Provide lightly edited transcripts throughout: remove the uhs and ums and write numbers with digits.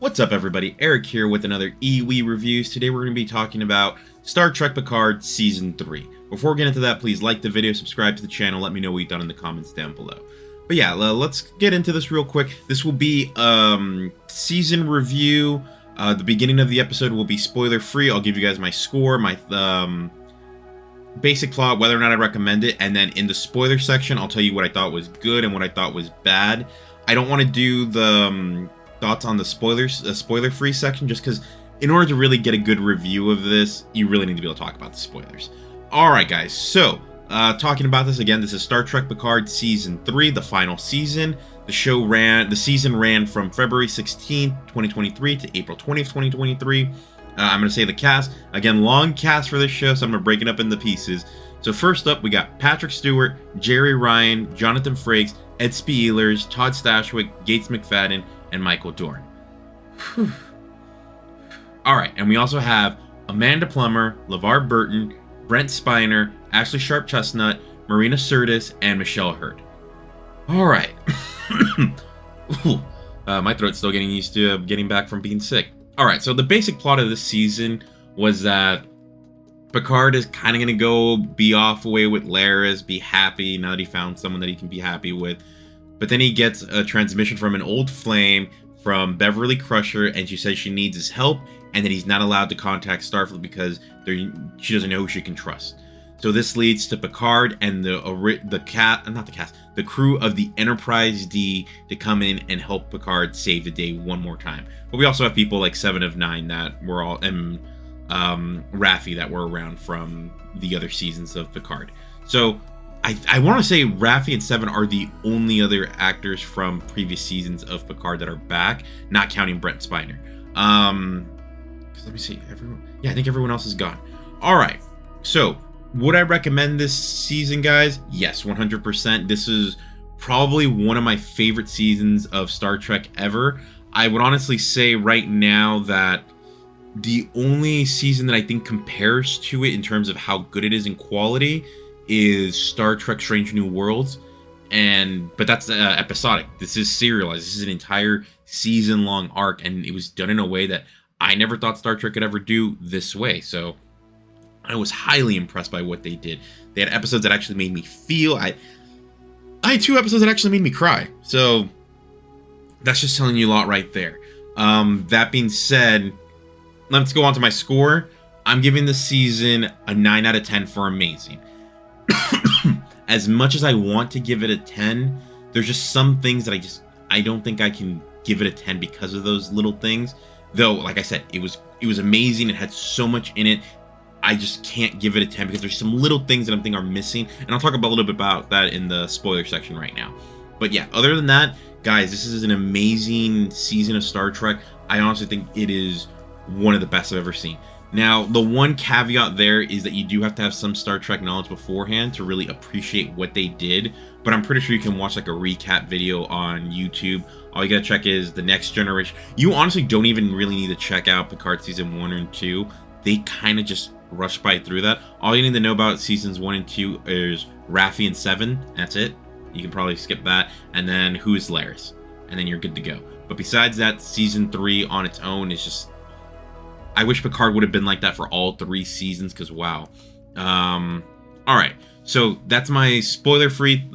What's up, everybody? Eric here with another EWE Reviews. Today we're going to be talking about Star Trek Picard Season 3. Before we get into that, please like the video, subscribe to the channel, let me know what you've done in the comments down below. But yeah, let's get into this real quick. This will be season review. The beginning of the episode will be spoiler-free. I'll give you guys my score, my basic plot, whether or not I recommend it, and then in the spoiler section, I'll tell you what I thought was good and what I thought was bad. I don't want to do the thoughts on the spoiler-free section, just because in order to really get a good review of this, you really need to be able to talk about the spoilers. Alright guys, so talking about this again, this is Star Trek Picard Season 3, the final season. The season ran from February 16th, 2023 to April 20th, 2023. I'm going to say the cast. Again, long cast for this show, so I'm going to break it up into pieces. So first up, we got Patrick Stewart, Jerry Ryan, Jonathan Frakes, Ed Spielers, Todd Stashwick, Gates McFadden, and Michael Dorn. Alright, and we also have Amanda Plummer, LeVar Burton, Brent Spiner, Ashley Sharp-Chestnut, Marina Sirtis, and Michelle Hurd. Alright. My throat's still getting used to getting back from being sick. Alright, so the basic plot of this season was that Picard is kind of going to go be off away with Laris, be happy now that he found someone that he can be happy with. But then he gets a transmission from an old flame from Beverly Crusher, and she says she needs his help, and that he's not allowed to contact Starfleet because she doesn't know who she can trust. So this leads to Picard and the crew of the Enterprise D to come in and help Picard save the day one more time. But we also have people like Seven of Nine that were all, and Raffi that were around from the other seasons of Picard. So I want to say Raffi and Seven are the only other actors from previous seasons of Picard that are back, not counting Brent Spiner. Let me see, I think everyone else is gone. All right, so would I recommend this season, guys? Yes, 100%. This is probably one of my favorite seasons of Star Trek ever. I would honestly say right now that the only season that I think compares to it in terms of how good it is in quality is Star Trek Strange New Worlds, but that's episodic. This is serialized. This is an entire season-long arc, and it was done in a way that I never thought Star Trek could ever do this way. So I was highly impressed by what they did. They had episodes that actually made me feel. I had 2 episodes that actually made me cry. So that's just telling you a lot right there. That being said, let's go on to my score. I'm giving this season a 9 out of 10 for amazing. As much as I want to give it a 10, there's just some things that I don't think I can give it a 10 because of those little things. Though, like I said, it was amazing. It had so much in it. I just can't give it a 10 because there's some little things that I'm thinking are missing. And I'll talk a little bit about that in the spoiler section right now. But yeah, other than that, guys, this is an amazing season of Star Trek. I honestly think it is one of the best I've ever seen. Now, the one caveat there is that you do have to have some Star Trek knowledge beforehand to really appreciate what they did. But I'm pretty sure you can watch like a recap video on YouTube. All you gotta check is The Next Generation. You honestly don't even really need to check out Picard Season 1 and 2. They kind of just rush by through that. All you need to know about Seasons 1 and 2 is Raffi and Seven. That's it. You can probably skip that. And then who is Laris? And then you're good to go. But besides that, Season 3 on its own is just... I wish Picard would have been like that for all 3 seasons, because wow. Alright, so that's my spoiler-free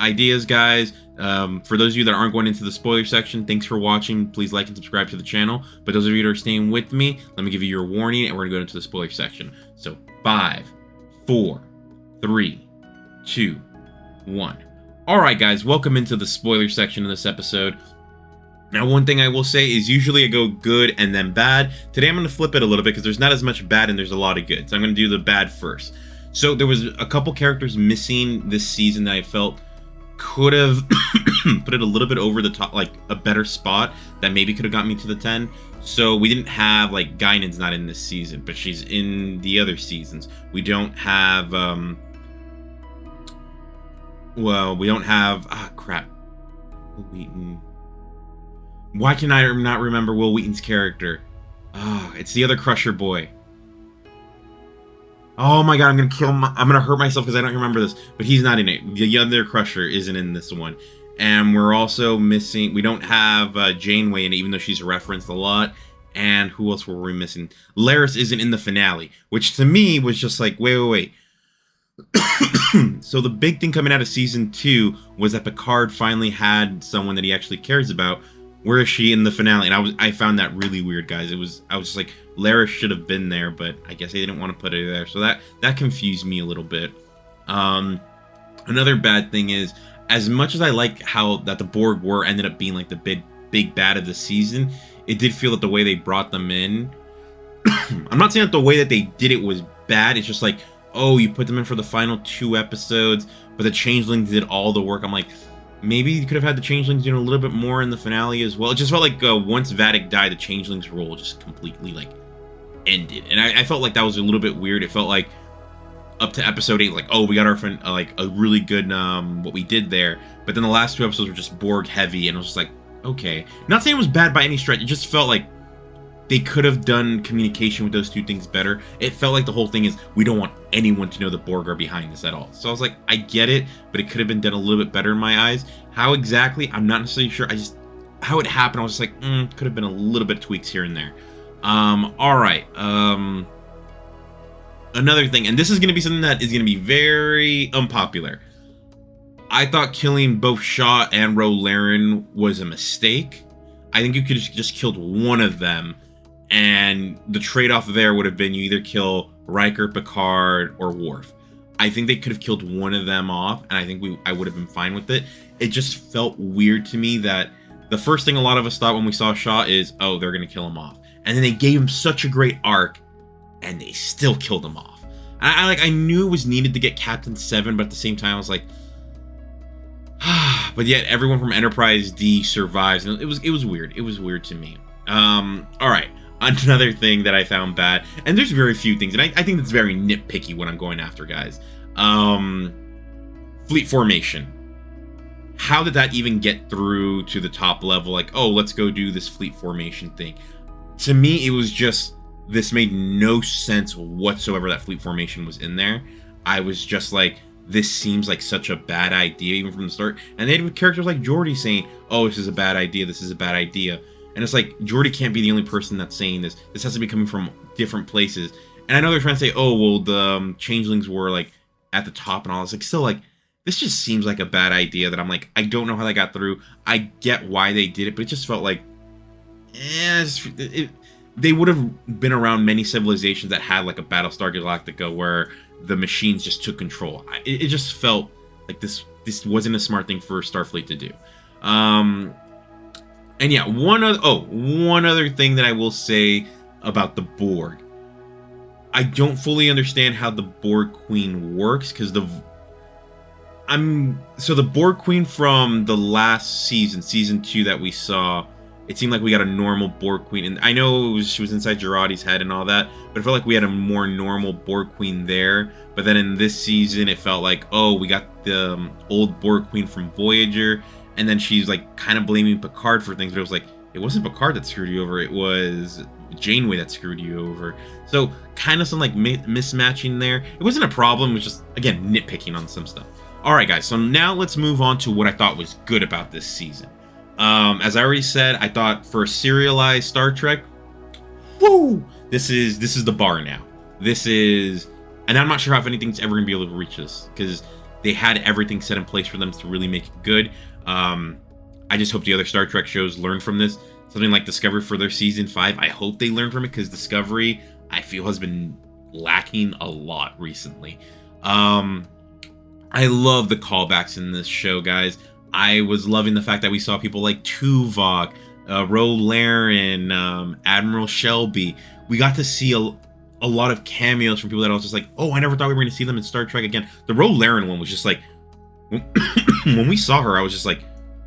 ideas, guys. For those of you that aren't going into the spoiler section, thanks for watching. Please like and subscribe to the channel. But those of you that are staying with me, let me give you your warning, and we're going to go into the spoiler section. So 5, 4, 3, 2, 1. Alright, guys, welcome into the spoiler section of this episode. Now, one thing I will say is usually I go good and then bad. Today I'm going to flip it a little bit because there's not as much bad and there's a lot of good. So I'm going to do the bad first. So there was a couple characters missing this season that I felt could have put it a little bit over the top, like a better spot that maybe could have got me to the 10. So we didn't have, like, Guinan's not in this season, but she's in the other seasons. We don't have, we don't have, crap. Wheaton. Why can I not remember Will Wheaton's character? It's the other Crusher boy. Oh my god, I'm gonna hurt myself because I don't remember this. But he's not in it. The other Crusher isn't in this one. And we're also missing, we don't have Janeway in it, even though she's referenced a lot. And who else were we missing? Laris isn't in the finale, which to me was just like, wait. So the big thing coming out of season 2 was that Picard finally had someone that he actually cares about. Where is she in the finale? And I found that really weird, guys. I was just like, Laris should have been there, but I guess they didn't want to put her there. So that confused me a little bit. Another bad thing is, as much as I like how that the Borg ended up being like the big bad of the season, it did feel that the way they brought them in, I'm not saying that the way that they did it was bad. It's just like, oh, you put them in for the final 2 episodes, but the Changelings did all the work. I'm like, maybe you could have had the Changelings doing a little bit more in the finale as well. It just felt like once Vadic died, the Changelings role just completely like ended, and I felt like that was a little bit weird. It felt like up to episode 8, like, oh, we got our like a really good what we did there, but then the last 2 episodes were just Borg heavy, and I was just like, okay. Not saying it was bad by any stretch. It just felt like they could have done communication with those 2 things better. It felt like the whole thing is, we don't want anyone to know the Borg are behind this at all. So I was like, I get it, but it could have been done a little bit better in my eyes. How exactly, I'm not necessarily sure. How it happened, I was just like, could have been a little bit tweaks here and there. All right. Another thing, and this is going to be something that is going to be very unpopular. I thought killing both Shaw and Ro Laren was a mistake. I think you could have just killed one of them, and the trade-off there would have been you either kill Riker, Picard, or Worf. I think they could have killed one of them off, and I think I would have been fine with it. It just felt weird to me that the first thing a lot of us thought when we saw Shaw is, oh, they're going to kill him off. And then they gave him such a great arc, and they still killed him off. I knew it was needed to get Captain 7, but at the same time, I was like, but yet everyone from Enterprise D survives, and it was weird. It was weird to me. All right, another thing that I found bad, and there's very few things, and I think that's very nitpicky when I'm going after, guys. Fleet formation. How did that even get through to the top level? Like, oh, let's go do this fleet formation thing. To me, it was just, this made no sense whatsoever that fleet formation was in there. I was just like, this seems like such a bad idea even from the start. And they had characters like Geordi saying, oh, this is a bad idea, this is a bad idea. And it's like, Geordi can't be the only person that's saying this. This has to be coming from different places. And I know they're trying to say, oh, well, the changelings were like at the top and all. It's like, still like, this just seems like a bad idea that I'm like, I don't know how that got through. I get why they did it, but it just felt like, they would have been around many civilizations that had like a Battlestar Galactica where the machines just took control. It just felt like this wasn't a smart thing for Starfleet to do. And yeah, one other thing that I will say about the Borg. I don't fully understand how the Borg Queen works, because the Borg Queen from the last season 2 that we saw, it seemed like we got a normal Borg Queen. And I know she was inside Girardi's head and all that, but it felt like we had a more normal Borg Queen there. But then in this season, it felt like, oh, we got the old Borg Queen from Voyager. And then she's like kind of blaming Picard for things. But it was like, it wasn't Picard that screwed you over. It was Janeway that screwed you over. So kind of some like mismatching there. It wasn't a problem. It was just, again, nitpicking on some stuff. All right, guys. So now let's move on to what I thought was good about this season. As I already said, I thought for a serialized Star Trek, woo, this is the bar now. This is, and I'm not sure if anything's ever gonna be able to reach this, because they had everything set in place for them to really make it good. I just hope the other Star Trek shows learn from this. Something like Discovery for their season 5. I hope they learn from it, because Discovery, I feel, has been lacking a lot recently. I love the callbacks in this show, guys. I was loving the fact that we saw people like Tuvok, Ro Laren, Admiral Shelby. We got to see a lot of cameos from people that I was just like, oh, I never thought we were going to see them in Star Trek again. The Ro Laren one was just like, when we saw her, I was just like,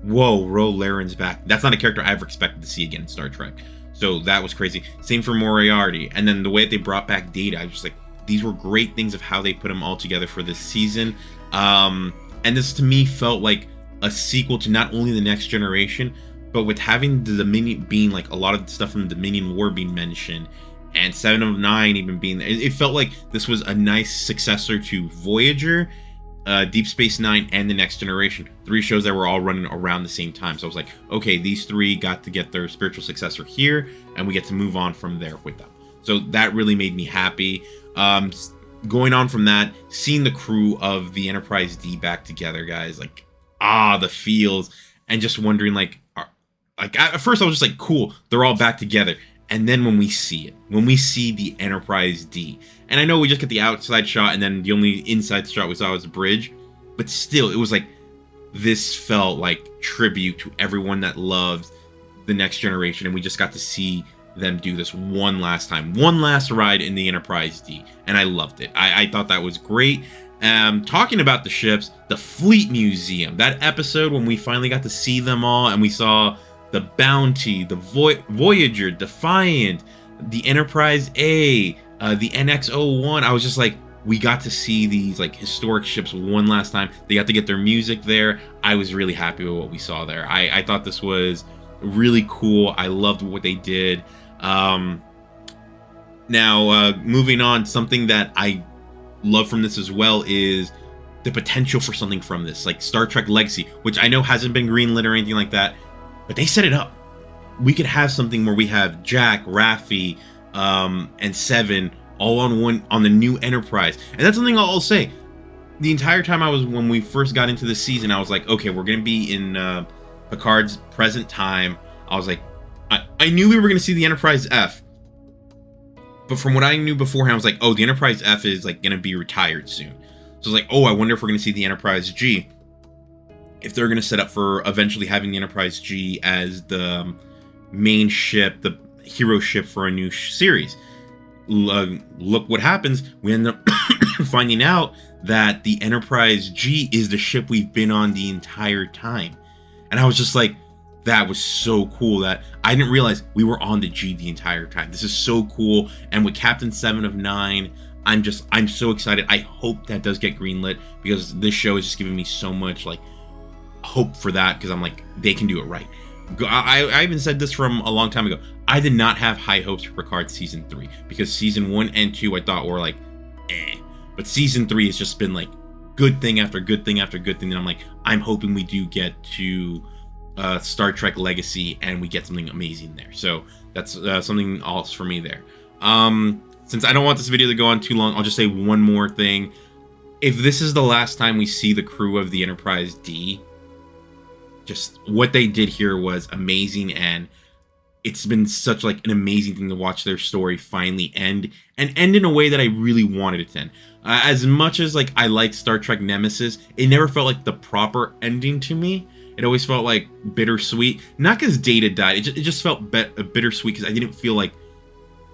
whoa, Ro Laren's back. That's not a character I ever expected to see again in Star Trek. So that was crazy. Same for Moriarty. And then the way that they brought back Data, I was just like, these were great things of how they put them all together for this season. And this to me felt like a sequel to not only the Next Generation, but with having the Dominion being like a lot of the stuff from the Dominion War being mentioned, and 7 of 9 even being there. It felt like this was a nice successor to Voyager, Deep Space Nine, and The Next Generation. 3 shows that were all running around the same time. So I was like, okay, these 3 got to get their spiritual successor here, and we get to move on from there with them. So that really made me happy. Going on from that, seeing the crew of the Enterprise D back together, guys, like, the feels, and just wondering, like at first I was just like, cool, they're all back together. And then when we see the Enterprise D, and I know we just get the outside shot, and then the only inside shot we saw was the bridge, but still, it was like, this felt like tribute to everyone that loved The Next Generation, and we just got to see them do this one last time, one last ride in the Enterprise D, and I loved it. I thought that was great. Talking about the ships, the Fleet Museum, that episode when we finally got to see them all, and we saw the Bounty, the Voyager, Defiant, the Enterprise A, the NX-01. I was just like, we got to see these like historic ships one last time. They got to get their music there. I was really happy with what we saw there. I thought this was really cool. I loved what they did. Now, moving on, something that I love from this as well is the potential for something from this, like Star Trek Legacy, which I know hasn't been greenlit or anything like that, but they set it up. We could have something where we have Jack, Raffi, and Seven all on the new Enterprise. And that's something I'll say. The entire time when we first got into the season, I was like, okay, we're going to be in Picard's present time. I was like, I knew we were going to see the Enterprise F. But from what I knew beforehand, I was like, oh, the Enterprise F is like going to be retired soon. So I was like, oh, I wonder if we're going to see the Enterprise G. If they're going to set up for eventually having the Enterprise G as the main ship, the hero ship for a new series. Look what happens. We end up finding out that the Enterprise G is the ship we've been on the entire time. And I was just like, that was so cool that I didn't realize we were on the G the entire time. This is so cool. And with Captain 7 of 9, I'm so excited. I hope that does get greenlit, because this show is just giving me so much like hope for that, because I'm like, they can do it right. I even said this from a long time ago. I did not have high hopes for Picard season 3, because season 1 and 2 I thought were like, but season 3 has just been like good thing after good thing after good thing. And I'm like, I'm hoping we do get to Star Trek Legacy and we get something amazing there. So that's something else for me there. Since I don't want this video to go on too long, I'll just say one more thing. If this is the last time we see the crew of the Enterprise D, just what they did here was amazing, and it's been such like an amazing thing to watch their story finally end, and end in a way that I really wanted it to end. As much as like I liked Star Trek Nemesis, it never felt like the proper ending to me. It always felt like bittersweet. Not because Data died, it just felt bittersweet because I didn't feel like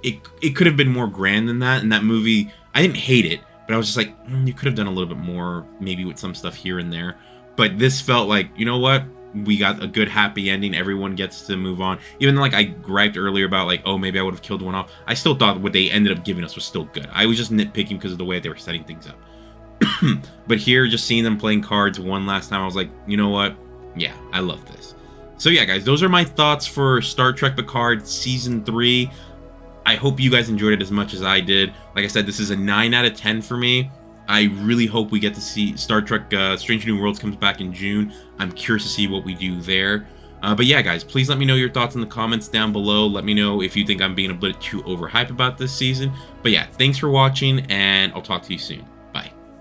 it could have been more grand than that. In that movie, I didn't hate it, but I was just like, you could have done a little bit more, maybe with some stuff here and there. But this felt like, you know what? We got a good happy ending. Everyone gets to move on. Even though like I griped earlier about like, oh, maybe I would have killed one off. I still thought what they ended up giving us was still good. I was just nitpicking because of the way they were setting things up. But here, just seeing them playing cards one last time, I was like, you know what? Yeah, I love this. So yeah, guys, those are my thoughts for Star Trek Picard Season 3. I hope you guys enjoyed it as much as I did. Like I said, this is a 9 out of 10 for me. I really hope we get to see Star Trek Strange New Worlds comes back in June. I'm curious to see what we do there. But yeah, guys, please let me know your thoughts in the comments down below. Let me know if you think I'm being a bit too overhyped about this season. But yeah, thanks for watching, and I'll talk to you soon.